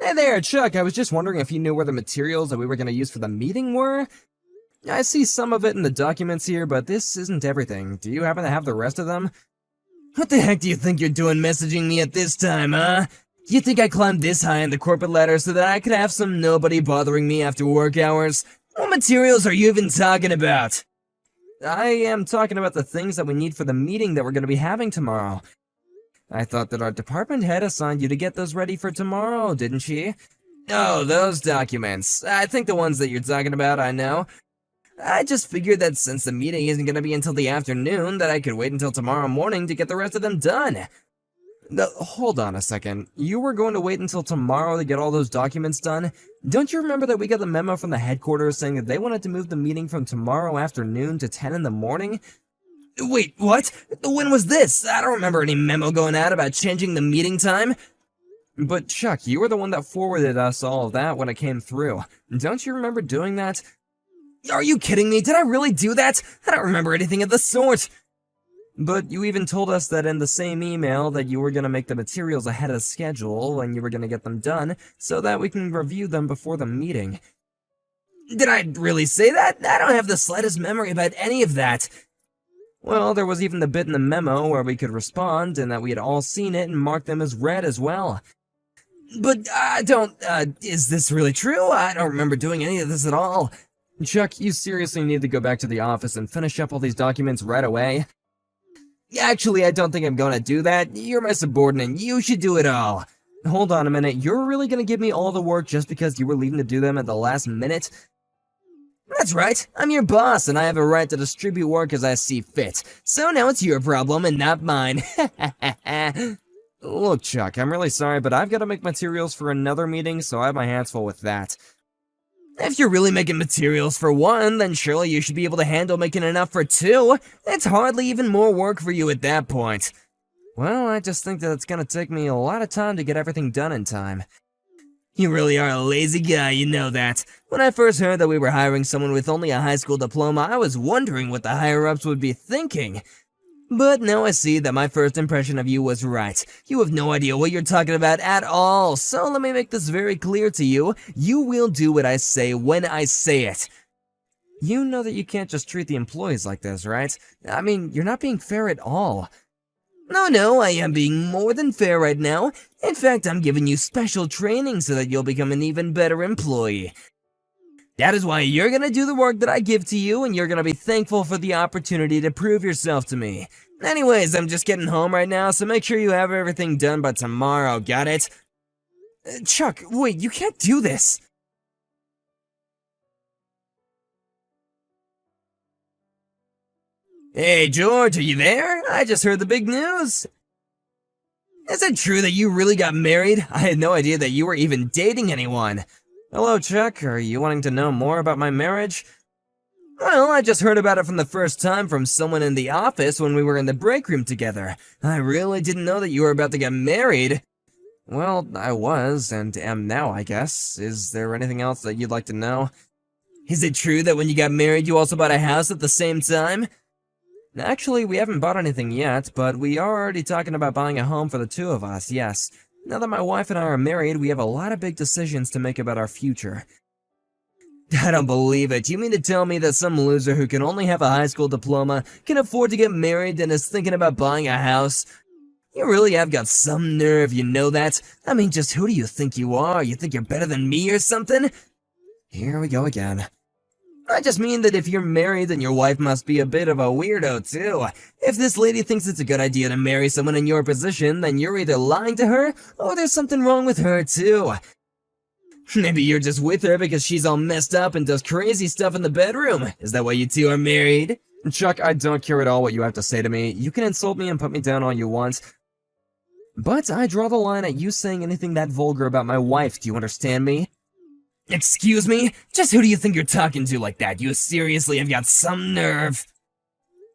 Hey there, Chuck. I was just wondering if you knew where the materials that we were going to use for the meeting were? I see some of it in the documents here, but this isn't everything. Do you happen to have the rest of them? What the heck do you think you're doing messaging me at this time, huh? You think I climbed this high in the corporate ladder so that I could have some nobody bothering me after work hours? What materials are you even talking about? I am talking about the things that we need for the meeting that we're going to be having tomorrow. I thought that our department head assigned you to get those ready for tomorrow, didn't she? Oh, those documents. I think the ones that you're talking about, I know. I just figured that since the meeting isn't going to be until the afternoon, that I could wait until tomorrow morning to get the rest of them done. Hold on a second. You were going to wait until tomorrow to get all those documents done? Don't you remember that we got the memo from the headquarters saying that they wanted to move the meeting from tomorrow afternoon to 10 in the morning? Wait, what? When was this? I don't remember any memo going out about changing the meeting time. But Chuck, you were the one that forwarded us all of that when it came through. Don't you remember doing that? Are you kidding me? Did I really do that? I don't remember anything of the sort. But you even told us that in the same email that you were going to make the materials ahead of schedule and you were going to get them done so that we can review them before the meeting. Did I really say that? I don't have the slightest memory about any of that. Well, there was even the bit in the memo where we could respond and that we had all seen it and marked them as read as well. But is this really true? I don't remember doing any of this at all. Chuck, you seriously need to go back to the office and finish up all these documents right away. Actually, I don't think I'm gonna do that. You're my subordinate. You should do it all. Hold on a minute. You're really gonna give me all the work just because you were leaving to do them at the last minute? That's right. I'm your boss, and I have a right to distribute work as I see fit. So now it's your problem and not mine. Look, Chuck, I'm really sorry, but I've got to make materials for another meeting, so I have my hands full with that. If you're really making materials for one, then surely you should be able to handle making enough for two. It's hardly even more work for you at that point. Well, I just think that it's gonna take me a lot of time to get everything done in time. You really are a lazy guy, you know that. When I first heard that we were hiring someone with only a high school diploma, I was wondering what the higher-ups would be thinking. But now I see that my first impression of you was right. You have no idea what you're talking about at all, so let me make this very clear to you. You will do what I say when I say it. You know that you can't just treat the employees like this, right? I mean, you're not being fair at all. No, I am being more than fair right now. In fact, I'm giving you special training so that you'll become an even better employee. That is why you're gonna do the work that I give to you, and you're gonna be thankful for the opportunity to prove yourself to me. Anyways, I'm just getting home right now, so make sure you have everything done by tomorrow, got it? Chuck, wait, you can't do this! Hey, George, are you there? I just heard the big news! Is it true that you really got married? I had no idea that you were even dating anyone. Hello, Chuck. Are you wanting to know more about my marriage? Well, I just heard about it from the first time from someone in the office when we were in the break room together. I really didn't know that you were about to get married. Well, I was, and am now, I guess. Is there anything else that you'd like to know? Is it true that when you got married, you also bought a house at the same time? Actually, we haven't bought anything yet, but we are already talking about buying a home for the two of us, yes. Now that my wife and I are married, we have a lot of big decisions to make about our future. I don't believe it. You mean to tell me that some loser who can only have a high school diploma can afford to get married and is thinking about buying a house? You really have got some nerve, you know that? I mean, just who do you think you are? You think you're better than me or something? Here we go again. I just mean that if you're married, then your wife must be a bit of a weirdo, too. If this lady thinks it's a good idea to marry someone in your position, then you're either lying to her, or there's something wrong with her, too. Maybe you're just with her because she's all messed up and does crazy stuff in the bedroom. Is that why you two are married? Chuck, I don't care at all what you have to say to me. You can insult me and put me down all you want. But I draw the line at you saying anything that vulgar about my wife, do you understand me? Excuse me? Just who do you think you're talking to like that? You seriously have got some nerve.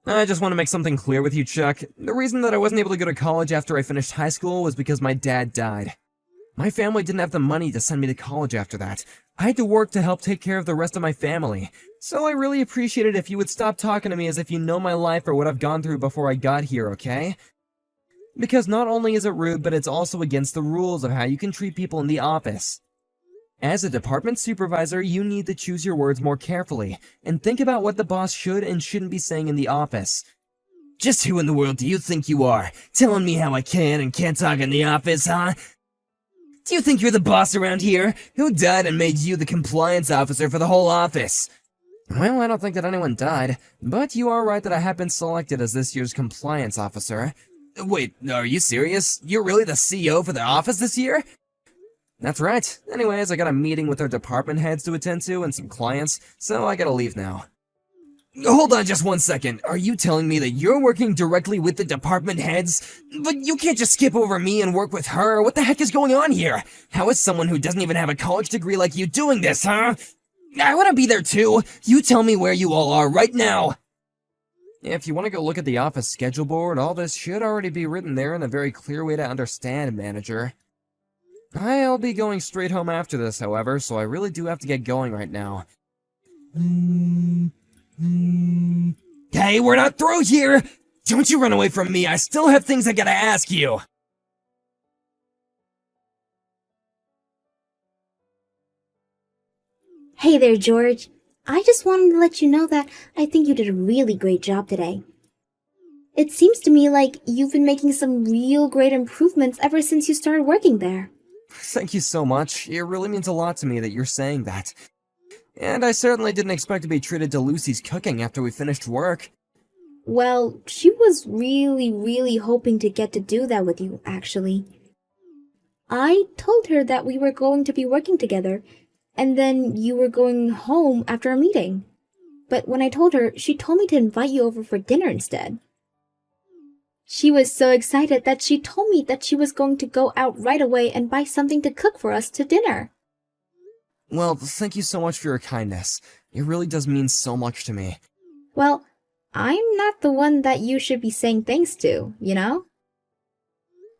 I just want to make something clear with you, Chuck. The reason that I wasn't able to go to college after I finished high school was because my dad died. My family didn't have the money to send me to college after that. I had to work to help take care of the rest of my family. So I really appreciate it if you would stop talking to me as if you know my life or what I've gone through before I got here, okay? Because not only is it rude, but it's also against the rules of how you can treat people in the office. As a department supervisor, you need to choose your words more carefully, and think about what the boss should and shouldn't be saying in the office. Just who in the world do you think you are, telling me how I can and can't talk in the office, huh? Do you think you're the boss around here? Who died and made you the compliance officer for the whole office? Well, I don't think that anyone died, but you are right that I have been selected as this year's compliance officer. Wait, are you serious? You're really the CEO for the office this year? That's right. Anyways, I got a meeting with our department heads to attend to and some clients, so I gotta leave now. Hold on just 1 second. Are you telling me that you're working directly with the department heads? But you can't just skip over me and work with her. What the heck is going on here? How is someone who doesn't even have a college degree like you doing this, huh? I want to be there too. You tell me where you all are right now. If you want to go look at the office schedule board, all this should already be written there in a very clear way to understand, manager. I'll be going straight home after this, however, so I really do have to get going right now. Hey, we're not through here! Don't you run away from me, I still have things I gotta ask you! Hey there, George. I just wanted to let you know that I think you did a really great job today. It seems to me like you've been making some real great improvements ever since you started working there. Thank you so much. It really means a lot to me that you're saying that. And I certainly didn't expect to be treated to Lucy's cooking after we finished work. Well, she was really hoping to get to do that with you, actually. I told her that we were going to be working together, and then you were going home after a meeting. But when I told her, she told me to invite you over for dinner instead. She was so excited that she told me that she was going to go out right away and buy something to cook for us to dinner. Well, thank you so much for your kindness. It really does mean so much to me. Well, I'm not the one that you should be saying thanks to, you know?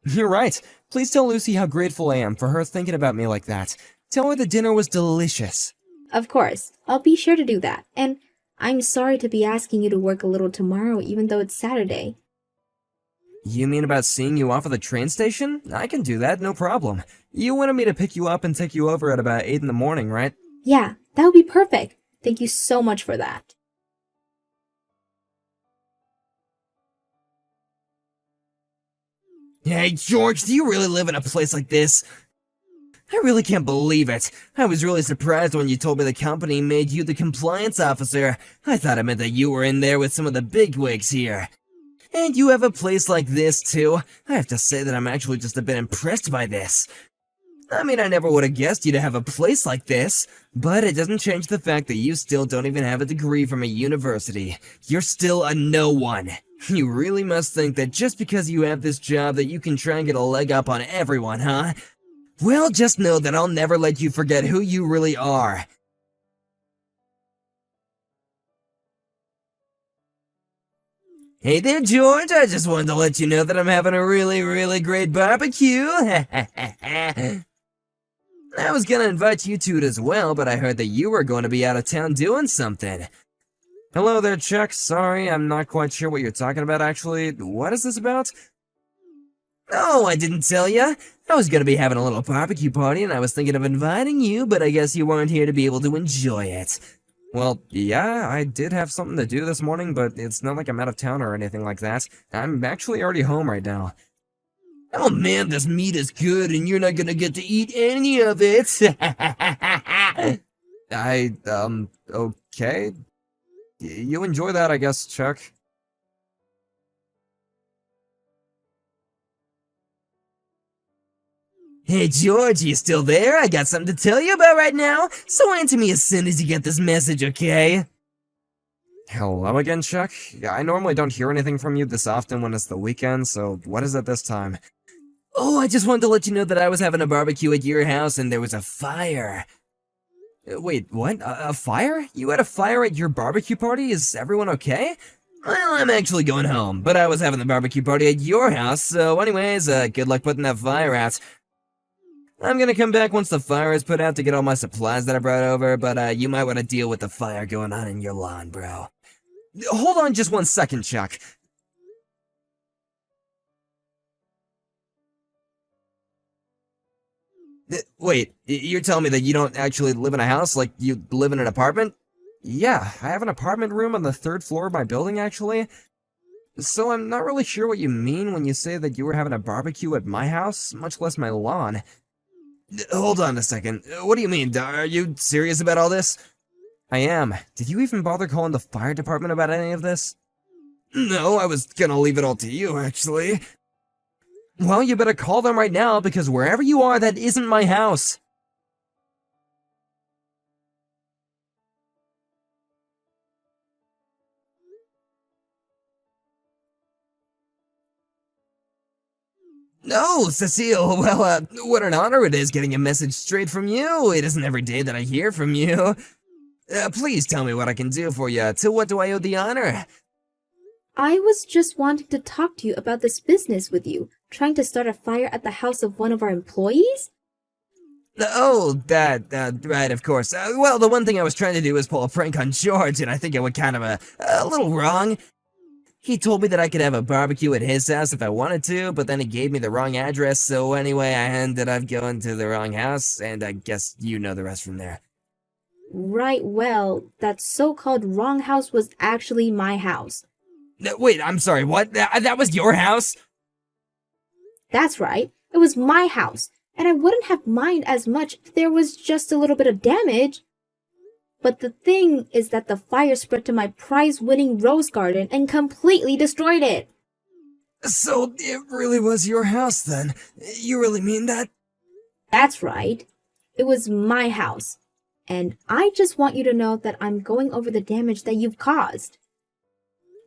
You're right. Please tell Lucy how grateful I am for her thinking about me like that. Tell her the dinner was delicious. Of course, I'll be sure to do that. And I'm sorry to be asking you to work a little tomorrow, even though it's Saturday. You mean about seeing you off at the train station? I can do that, no problem. You wanted me to pick you up and take you over at about 8 in the morning, right? Yeah, that would be perfect. Thank you so much for that. Hey, George, do you really live in a place like this? I really can't believe it. I was really surprised when you told me the company made you the compliance officer. I thought it meant that you were in there with some of the bigwigs here. And you have a place like this, too. I have to say that I'm actually just a bit impressed by this. I mean, I never would have guessed you to have a place like this, but it doesn't change the fact that you still don't even have a degree from a university. You're still a no one. You really must think that just because you have this job that you can try and get a leg up on everyone, huh? Well, just know that I'll never let you forget who you really are. Hey there, George. I just wanted to let you know that I'm having a really great barbecue. I was gonna invite you to it as well, but I heard that you were going to be out of town doing something. Hello there, Chuck. Sorry, I'm not quite sure what you're talking about, actually. What is this about? Oh, I didn't tell ya. I was gonna be having a little barbecue party, and I was thinking of inviting you, but I guess you weren't here to be able to enjoy it. Well, yeah, I did have something to do this morning, but it's not like I'm out of town or anything like that. I'm actually already home right now. Oh man, this meat is good, and you're not gonna get to eat any of it. Okay. You enjoy that, I guess, Chuck. Hey, George, you still there? I got something to tell you about right now, so answer me as soon as you get this message, okay? Hello again, Chuck? I normally don't hear anything from you this often when it's the weekend, so what is it this time? Oh, I just wanted to let you know that I was having a barbecue at your house and there was a fire. Wait, what? A fire? You had a fire at your barbecue party? Is everyone okay? Well, I'm actually going home, but I was having the barbecue party at your house, so anyways, good luck putting that fire out. I'm gonna come back once the fire is put out to get all my supplies that I brought over, but you might want to deal with the fire going on in your lawn, bro. Hold on just 1 second, Chuck. Wait, you're telling me that you don't actually live in a house, like you live in an apartment? Yeah, I have an apartment room on the third floor of my building, actually. So I'm not really sure what you mean when you say that you were having a barbecue at my house, much less my lawn. Hold on a second. What do you mean? Are you serious about all this? I am. Did you even bother calling the fire department about any of this? No, I was gonna leave it all to you, actually. Well, you better call them right now, because wherever you are, that isn't my house. No, Cecile, well, what an honor it is getting a message straight from you. It isn't every day that I hear from you. Please tell me what I can do for you. To what do I owe the honor? I was just wanting to talk to you about this business with you, trying to start a fire at the house of one of our employees? Oh, right, of course. Well, the one thing I was trying to do was pull a prank on George, and I think I went kind of a little wrong. He told me that I could have a barbecue at his house if I wanted to, but then he gave me the wrong address, so anyway, I ended up going to the wrong house, and I guess you know the rest from there. Right, well, that so-called wrong house was actually my house. Wait, I'm sorry, what? That was your house? That's right, it was my house, and I wouldn't have minded as much if there was just a little bit of damage. But the thing is that the fire spread to my prize-winning rose garden and completely destroyed it. So, it really was your house then? You really mean that? That's right. It was my house. And I just want you to know that I'm going over the damage that you've caused.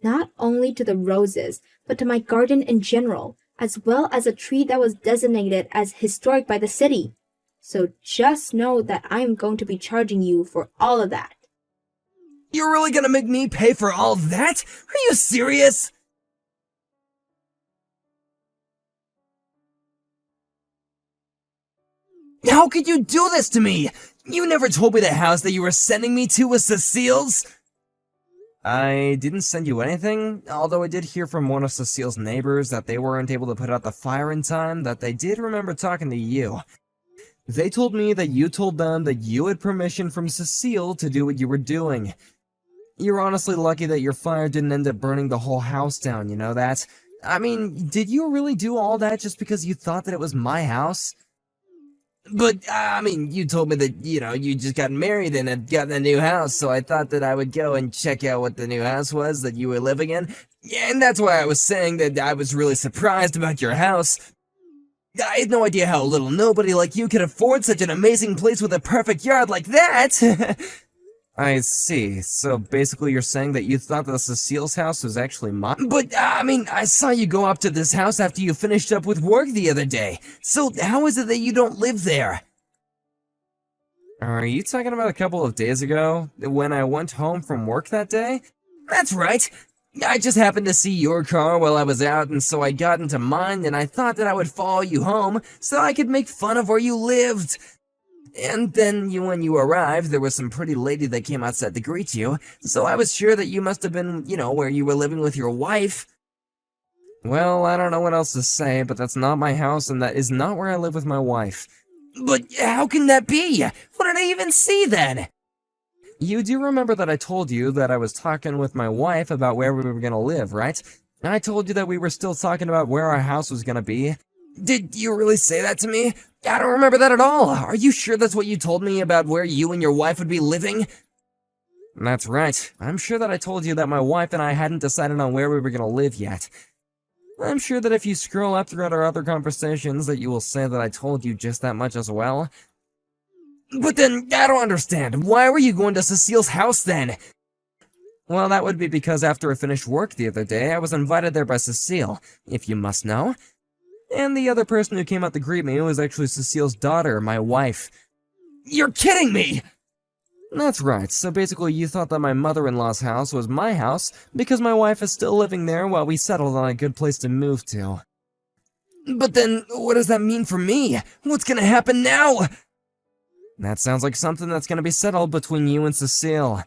Not only to the roses, but to my garden in general, as well as a tree that was designated as historic by the city. So just know that I'm going to be charging you for all of that. You're really gonna make me pay for all that? Are you serious? How could you do this to me? You never told me the house that you were sending me to was Cecile's. I didn't send you anything, although I did hear from one of Cecile's neighbors that they weren't able to put out the fire in time, that they did remember talking to you. They told me that you told them that you had permission from Cecile to do what you were doing. You're honestly lucky that your fire didn't end up burning the whole house down, you know that? I mean, did you really do all that just because you thought that it was my house? But, I mean, you told me that, you just got married and had gotten a new house, so I thought that I would go and check out what the new house was that you were living in. Yeah, and that's why I was saying that I was really surprised about your house. I had no idea how a little nobody like you could afford such an amazing place with a perfect yard like that! I see. So basically you're saying that you thought that Cecile's house was actually mine? But, I mean, I saw you go up to this house after you finished up with work the other day. So how is it that you don't live there? Are you talking about a couple of days ago, when I went home from work that day? That's right! I just happened to see your car while I was out, and so I got into mine, and I thought that I would follow you home, so I could make fun of where you lived. And then, when you arrived, there was some pretty lady that came outside to greet you, so I was sure that you must have been, where you were living with your wife. Well, I don't know what else to say, but that's not my house, and that is not where I live with my wife. But how can that be? What did I even see then? You do remember that I told you that I was talking with my wife about where we were gonna live, right? I told you that we were still talking about where our house was gonna be. Did you really say that to me? I don't remember that at all. Are you sure that's what you told me about where you and your wife would be living? That's right. I'm sure that I told you that my wife and I hadn't decided on where we were gonna live yet. I'm sure that if you scroll up throughout our other conversations that you will say that I told you just that much as well. But then, I don't understand. Why were you going to Cecile's house then? Well, that would be because after I finished work the other day, I was invited there by Cecile, if you must know. And the other person who came out to greet me was actually Cecile's daughter, my wife. You're kidding me! That's right, so basically you thought that my mother-in-law's house was my house because my wife is still living there while we settled on a good place to move to. But then, what does that mean for me? What's gonna happen now? That sounds like something that's gonna be settled between you and Cecile.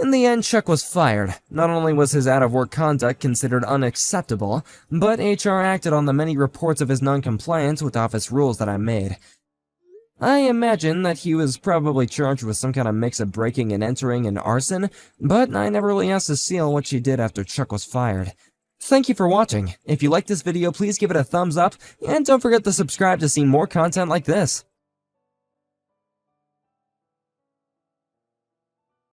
In the end, Chuck was fired. Not only was his out-of-work conduct considered unacceptable, but HR acted on the many reports of his non-compliance with office rules that I made. I imagine that he was probably charged with some kind of mix of breaking and entering and arson, but I never really asked Cecile what she did after Chuck was fired. Thank you for watching. If you liked this video, please give it a thumbs up, and don't forget to subscribe to see more content like this.